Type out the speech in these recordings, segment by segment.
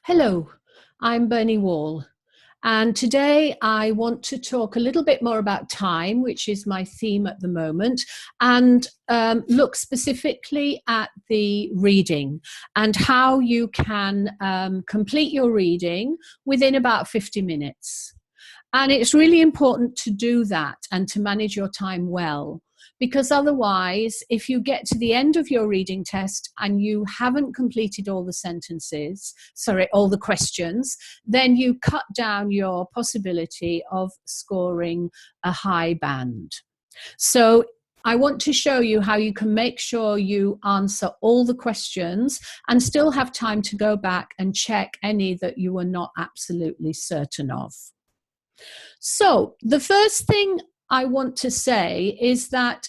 Hello, I'm Bernie Wall, and today I want to talk a little bit more about time, which is my theme at the moment, and look specifically at the reading and how you can complete your reading within about 50 minutes. And it's really important to do that and to manage your time well, because otherwise, if you get to the end of your reading test and you haven't completed all the questions, then you cut down your possibility of scoring a high band. So I want to show you how you can make sure you answer all the questions and still have time to go back and check any that you were not absolutely certain of. So the first thing I want to say is that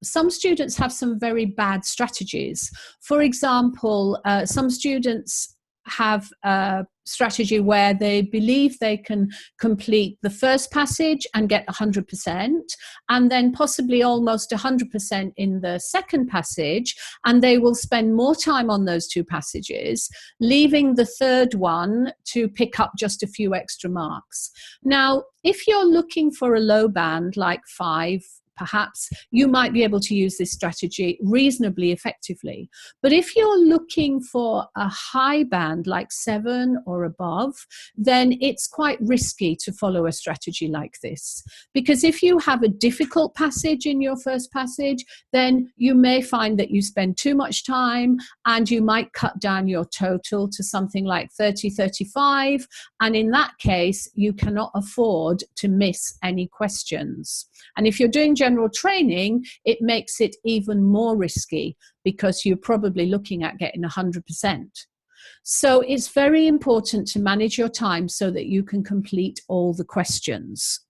some students have some very bad strategies. For example, some students have a strategy where they believe they can complete the first passage and get 100%, and then possibly almost 100% in the second passage, and they will spend more time on those two passages, leaving the third one to pick up just a few extra marks. Now, if you're looking for a low band like 5, perhaps you might be able to use this strategy reasonably effectively. But if you're looking for a high band like 7 or above, then it's quite risky to follow a strategy like this. Because if you have a difficult passage in your first passage, then you may find that you spend too much time and you might cut down your total to something like 30, 35. And in that case, you cannot afford to miss any questions. And if you're doing general training, it makes it even more risky because you're probably looking at getting 100%. So it's very important to manage your time so that you can complete all the questions.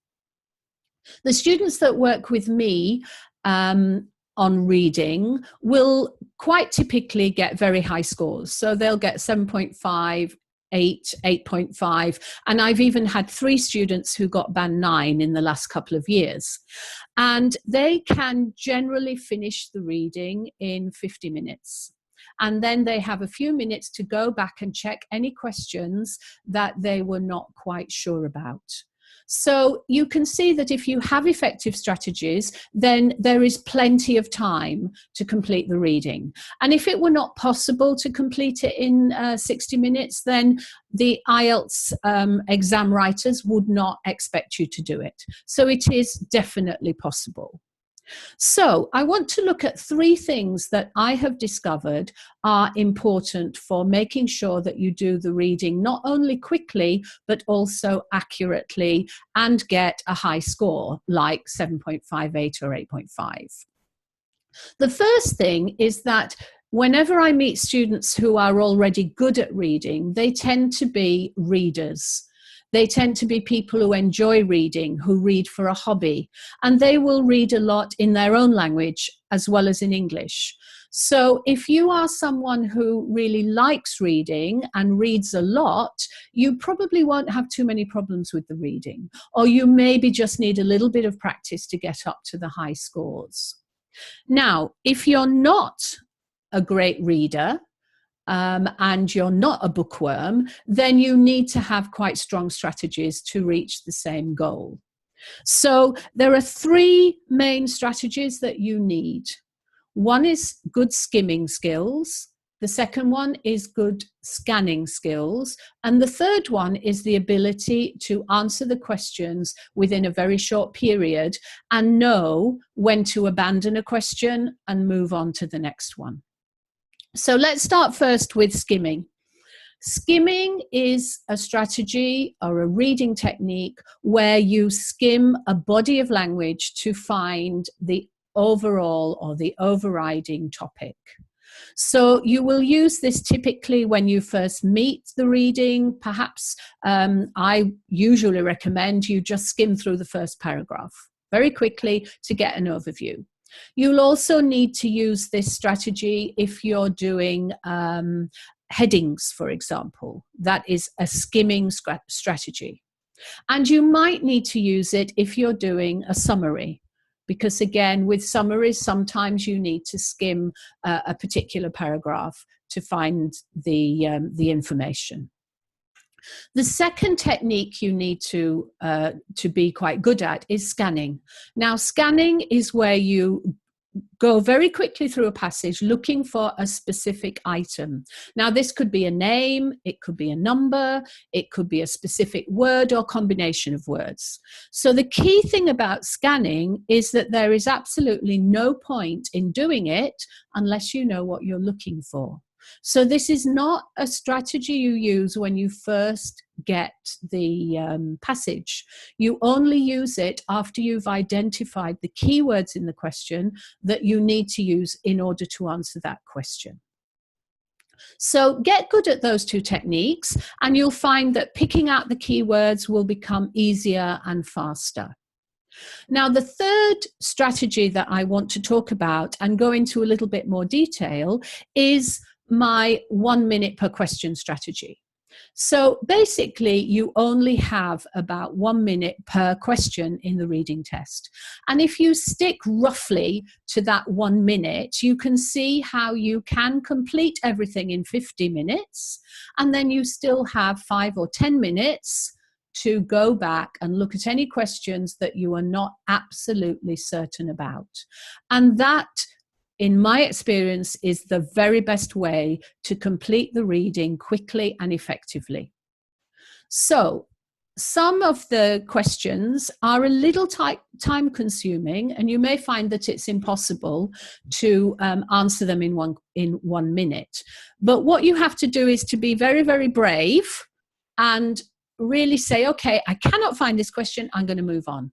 The students that work with me on reading will quite typically get very high scores. So they'll get 7.5, 8, 8.5, and I've even had 3 students who got band 9 in the last couple of years. And they can generally finish the reading in 50 minutes. And then they have a few minutes to go back and check any questions that they were not quite sure about. So you can see that if you have effective strategies, then there is plenty of time to complete the reading. And if it were not possible to complete it in 60 minutes, then the IELTS exam writers would not expect you to do it. So it is definitely possible. So I want to look at 3 things that I have discovered are important for making sure that you do the reading not only quickly, but also accurately and get a high score like 7.58 or 8.5. The first thing is that whenever I meet students who are already good at reading, they tend to be readers. They tend to be people who enjoy reading, who read for a hobby, and they will read a lot in their own language as well as in English. So if you are someone who really likes reading and reads a lot, you probably won't have too many problems with the reading, or you maybe just need a little bit of practice to get up to the high scores. Now, if you're not a great reader, and you're not a bookworm, then you need to have quite strong strategies to reach the same goal. So there are 3 main strategies that you need. One is good skimming skills. The second one is good scanning skills. And the third one is the ability to answer the questions within a very short period and know when to abandon a question and move on to the next one. So let's start first with skimming. Skimming is a strategy or a reading technique where you skim a body of language to find the overall or the overriding topic. So you will use this typically when you first meet the reading. Perhaps I usually recommend you just skim through the first paragraph very quickly to get an overview. You'll also need to use this strategy if you're doing headings, for example. That is a skimming strategy. And you might need to use it if you're doing a summary, because again, with summaries, sometimes you need to skim a particular paragraph to find the information. The second technique you need to be quite good at is scanning. Now, scanning is where you go very quickly through a passage looking for a specific item. Now, this could be a name, it could be a number, it could be a specific word or combination of words. So the key thing about scanning is that there is absolutely no point in doing it unless you know what you're looking for. So this is not a strategy you use when you first get the passage. You only use it after you've identified the keywords in the question that you need to use in order to answer that question. So get good at those two techniques, and you'll find that picking out the keywords will become easier and faster. Now, the third strategy that I want to talk about and go into a little bit more detail is my 1 minute per question strategy. So basically, you only have about 1 minute per question in the reading test. And if you stick roughly to that 1 minute, you can see how you can complete everything in 50 minutes. And then you still have 5 or 10 minutes to go back and look at any questions that you are not absolutely certain about. And that, in my experience, is the very best way to complete the reading quickly and effectively. So some of the questions are a little time consuming, and you may find that it's impossible to answer them in 1 minute. But what you have to do is to be very, very brave and really say, okay, I cannot find this question, I'm going to move on.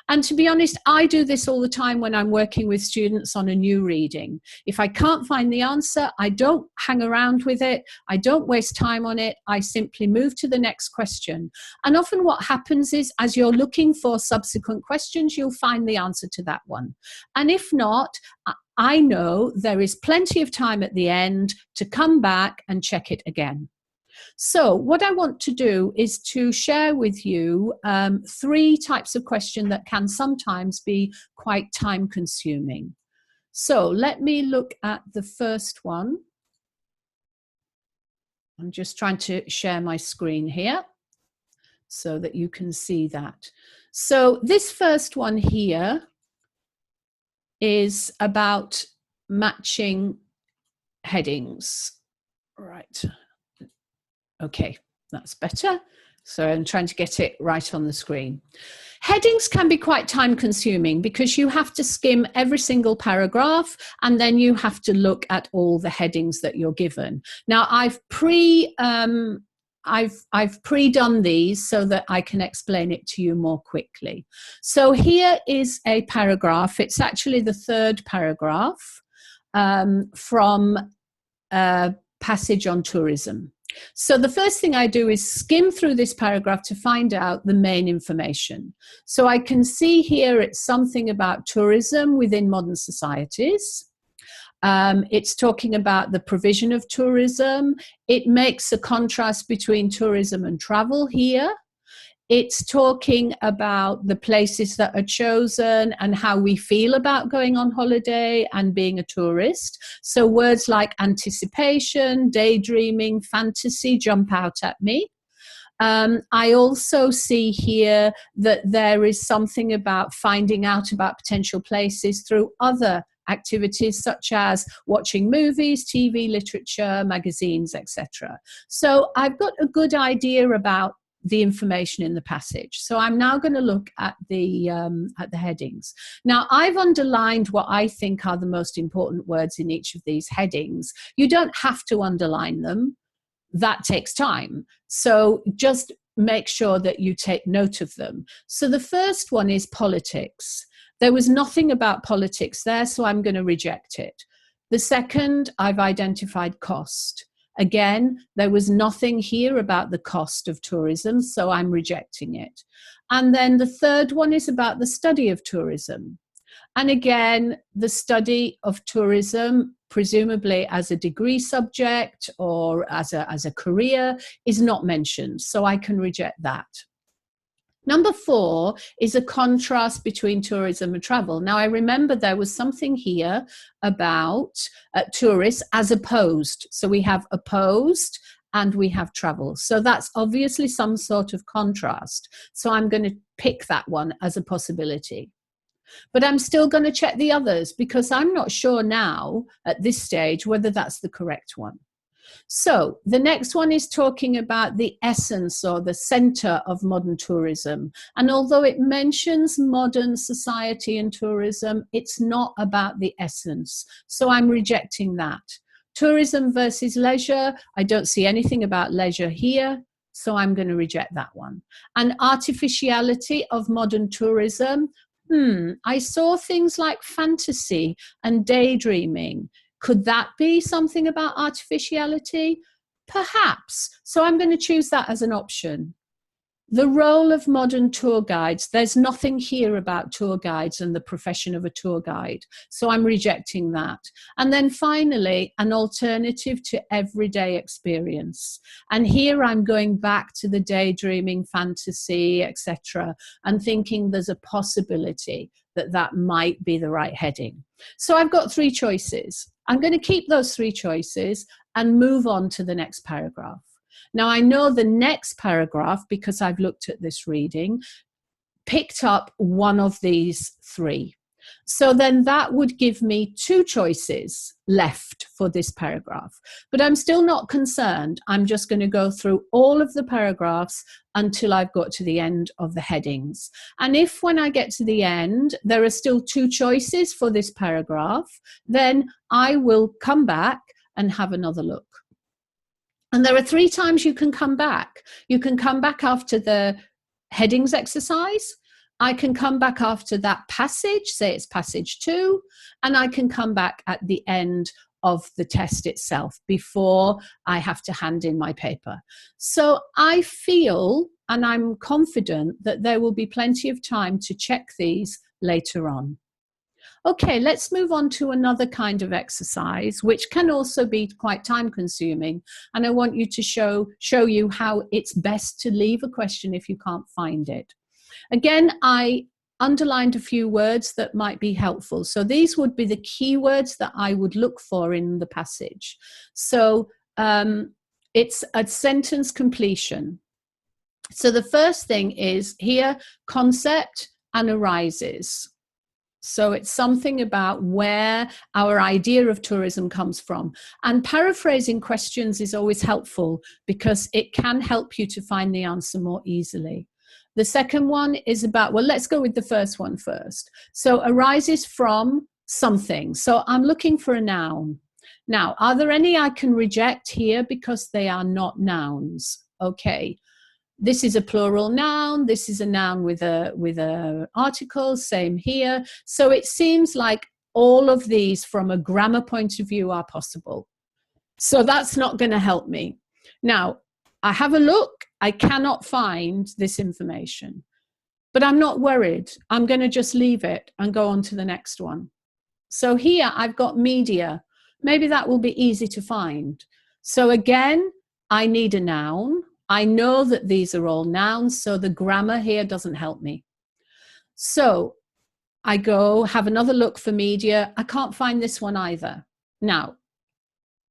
And to be honest, I do this all the time when I'm working with students on a new reading. If I can't find the answer, I don't hang around with it. I don't waste time on it. I simply move to the next question. And often what happens is, as you're looking for subsequent questions, you'll find the answer to that one. And if not, I know there is plenty of time at the end to come back and check it again. So what I want to do is to share with you 3 types of question that can sometimes be quite time consuming. So let me look at the first one. I'm just trying to share my screen here so that you can see that. So this first one here is about matching headings. Right. Okay, that's better. So I'm trying to get it right on the screen. Headings can be quite time consuming because you have to skim every single paragraph and then you have to look at all the headings that you're given. Now I've pre-done these so that I can explain it to you more quickly. So here is a paragraph. It's actually the 3rd paragraph from a passage on tourism. So the first thing I do is skim through this paragraph to find out the main information. So I can see here it's something about tourism within modern societies. It's talking about the provision of tourism. It makes a contrast between tourism and travel here. It's talking about the places that are chosen and how we feel about going on holiday and being a tourist. So words like anticipation, daydreaming, fantasy jump out at me. I also see here that there is something about finding out about potential places through other activities such as watching movies, TV, literature, magazines, etc. So I've got a good idea about the information in the passage. So I'm now going to look at the headings. Now I've underlined what I think are the most important words in each of these headings. You don't have to underline them. That takes time. So just make sure that you take note of them. So the first one is politics. There was nothing about politics there, so I'm going to reject it. The second, I've identified cost. Again, there was nothing here about the cost of tourism, so I'm rejecting it. And then the third one is about the study of tourism. And again, the study of tourism, presumably as a degree subject or as a career, is not mentioned, so I can reject that. Number 4 is a contrast between tourism and travel. Now, I remember there was something here about tourists as opposed. So we have opposed and we have travel. So that's obviously some sort of contrast. So I'm going to pick that one as a possibility. But I'm still going to check the others because I'm not sure now at this stage whether that's the correct one. So the next one is talking about the essence or the center of modern tourism. And although it mentions modern society and tourism, it's not about the essence. So I'm rejecting that. Tourism versus leisure, I don't see anything about leisure here. So I'm going to reject that one. And artificiality of modern tourism, I saw things like fantasy and daydreaming. Could that be something about artificiality? Perhaps. So I'm going to choose that as an option. The role of modern tour guides, there's nothing here about tour guides and the profession of a tour guide. So I'm rejecting that. And then finally, an alternative to everyday experience. And here I'm going back to the daydreaming, fantasy, etc., and thinking there's a possibility that that might be the right heading. So I've got three choices. I'm going to keep those three choices and move on to the next paragraph. Now, I know the next paragraph, because I've looked at this reading, picked up one of these three. So then that would give me two choices left for this paragraph. But I'm still not concerned. I'm just going to go through all of the paragraphs until I've got to the end of the headings. And if when I get to the end, there are still two choices for this paragraph, then I will come back and have another look. And there are three times you can come back. You can come back after the headings exercise. I can come back after that passage, say it's passage 2, and I can come back at the end of the test itself before I have to hand in my paper. So I feel, and I'm confident, that there will be plenty of time to check these later on. Okay, let's move on to another kind of exercise, which can also be quite time consuming. And I want you to show you how it's best to leave a question if you can't find it. Again, I underlined a few words that might be helpful. So these would be the keywords that I would look for in the passage. So it's a sentence completion. So the first thing is here, concept and arises. So it's something about where our idea of tourism comes from. And paraphrasing questions is always helpful because it can help you to find the answer more easily. The second one is about, well, let's go with the first one first. So arises from something. So I'm looking for a noun. Now, are there any I can reject here because they are not nouns? Okay. This is a plural noun. This is a noun with a article, same here. So it seems like all of these from a grammar point of view are possible. So that's not going to help me. Now, I have a look. I cannot find this information, but I'm not worried. I'm going to just leave it and go on to the next one. So here I've got media. Maybe that will be easy to find. So again, I need a noun. I know that these are all nouns, so the grammar here doesn't help me. So I go have another look for media. I can't find this one either. Now,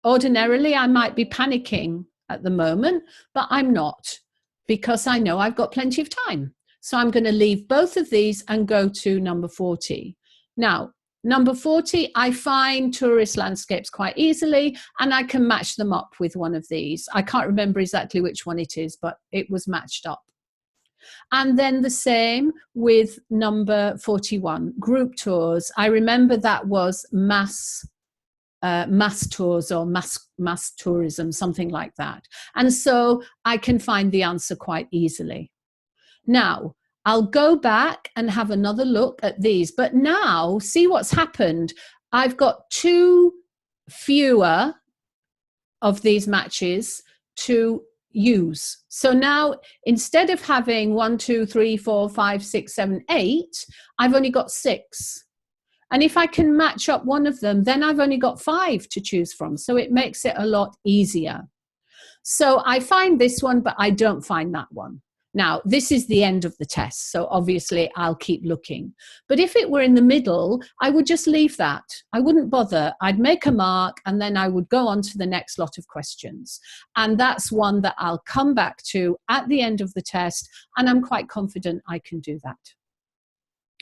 ordinarily, I might be panicking at the moment, but I'm not because I know I've got plenty of time. So I'm going to leave both of these and go to number 40. Now, number 40, I find tourist landscapes quite easily, and I can match them up with one of these. I can't remember exactly which one it is, but it was matched up. And then the same with number 41, group tours. I remember that was mass tours or mass tourism, something like that. And so I can find the answer quite easily. Now, I'll go back and have another look at these. But now, see what's happened. I've got two fewer of these matches to use. So now, instead of having 1, 2, 3, 4, 5, 6, 7, 8, I've only got 6. And if I can match up one of them, then I've only got 5 to choose from. So it makes it a lot easier. So I find this one, but I don't find that one. Now, this is the end of the test, so obviously I'll keep looking. But if it were in the middle, I would just leave that. I wouldn't bother. I'd make a mark and then I would go on to the next lot of questions. And that's one that I'll come back to at the end of the test, and I'm quite confident I can do that.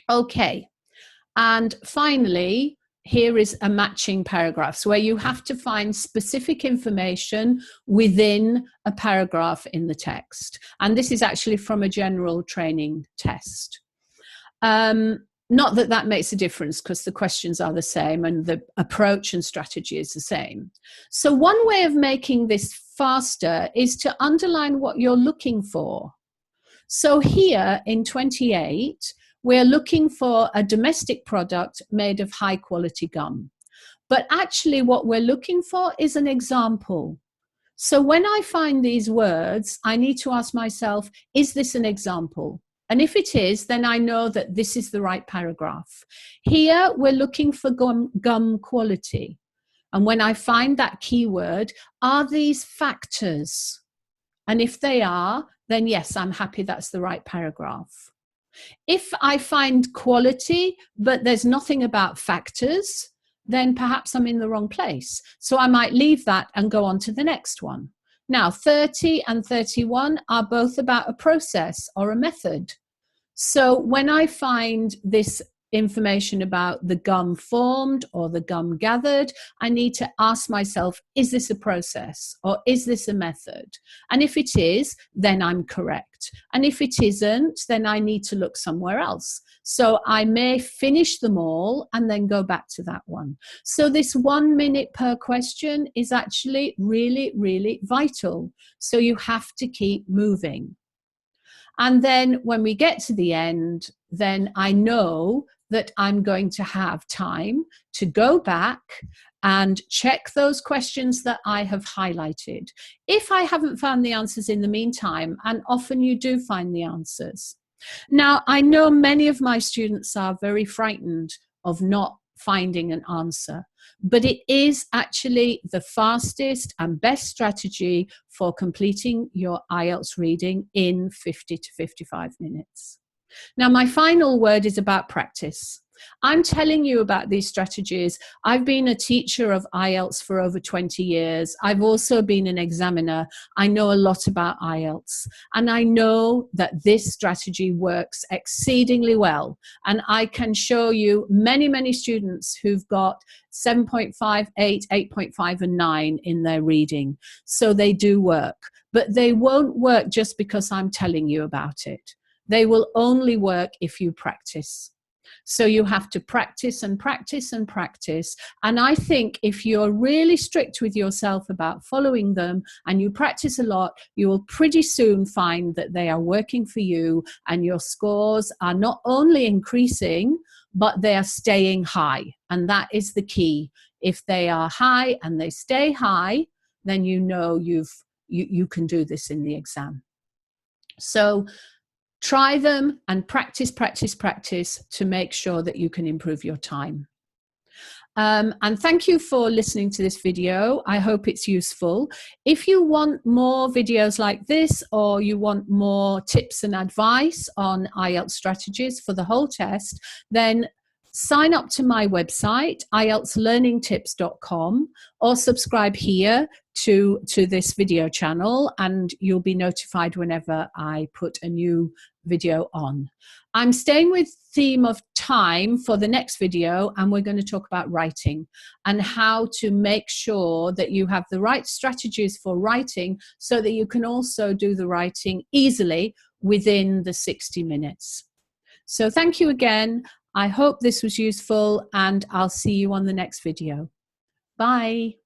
Okay, and finally, here is a matching paragraphs where you have to find specific information within a paragraph in the text. And this is actually from a general training test. Not that that makes a difference because the questions are the same and the approach and strategy is the same. So one way of making this faster is to underline what you're looking for. So here in 28, we're looking for a domestic product made of high quality gum. But actually what we're looking for is an example. So when I find these words, I need to ask myself, is this an example? And if it is, then I know that this is the right paragraph. Here we're looking for gum quality. And when I find that keyword, are these factors? And if they are, then yes, I'm happy that's the right paragraph. If I find quality, but there's nothing about factors, then perhaps I'm in the wrong place. So I might leave that and go on to the next one. Now, 30 and 31 are both about a process or a method. So when I find this information about the gum formed or the gum gathered, I need to ask myself, is this a process or is this a method? And if it is, then I'm correct. And if it isn't, then I need to look somewhere else. So I may finish them all and then go back to that one. So this 1 minute per question is actually really, really vital. So you have to keep moving. And then when we get to the end, then I know that I'm going to have time to go back and check those questions that I have highlighted. If I haven't found the answers in the meantime, and often you do find the answers. Now, I know many of my students are very frightened of not finding an answer, but it is actually the fastest and best strategy for completing your IELTS reading in 50 to 55 minutes. Now, my final word is about practice. I'm telling you about these strategies. I've been a teacher of IELTS for over 20 years. I've also been an examiner. I know a lot about IELTS, and I know that this strategy works exceedingly well. And I can show you many, many students who've got 7.5, 8, 8.5 and 9 in their reading. So they do work, but they won't work just because I'm telling you about it. They will only work if you practice. So you have to practice and practice and practice. And I think if you're really strict with yourself about following them and you practice a lot, you will pretty soon find that they are working for you and your scores are not only increasing, but they are staying high. And that is the key. If they are high and they stay high, then you know you can do this in the exam. So try them and practice, practice, practice to make sure that you can improve your time. And thank you for listening to this video. I hope it's useful. If you want more videos like this, or you want more tips and advice on IELTS strategies for the whole test, then sign up to my website, IELTSlearningtips.com, or subscribe here to this video channel, and you'll be notified whenever I put a new video on. I'm staying with theme of time for the next video, and we're going to talk about writing and how to make sure that you have the right strategies for writing so that you can also do the writing easily within the 60 minutes. So thank you again. I hope this was useful, and I'll see you on the next video. Bye.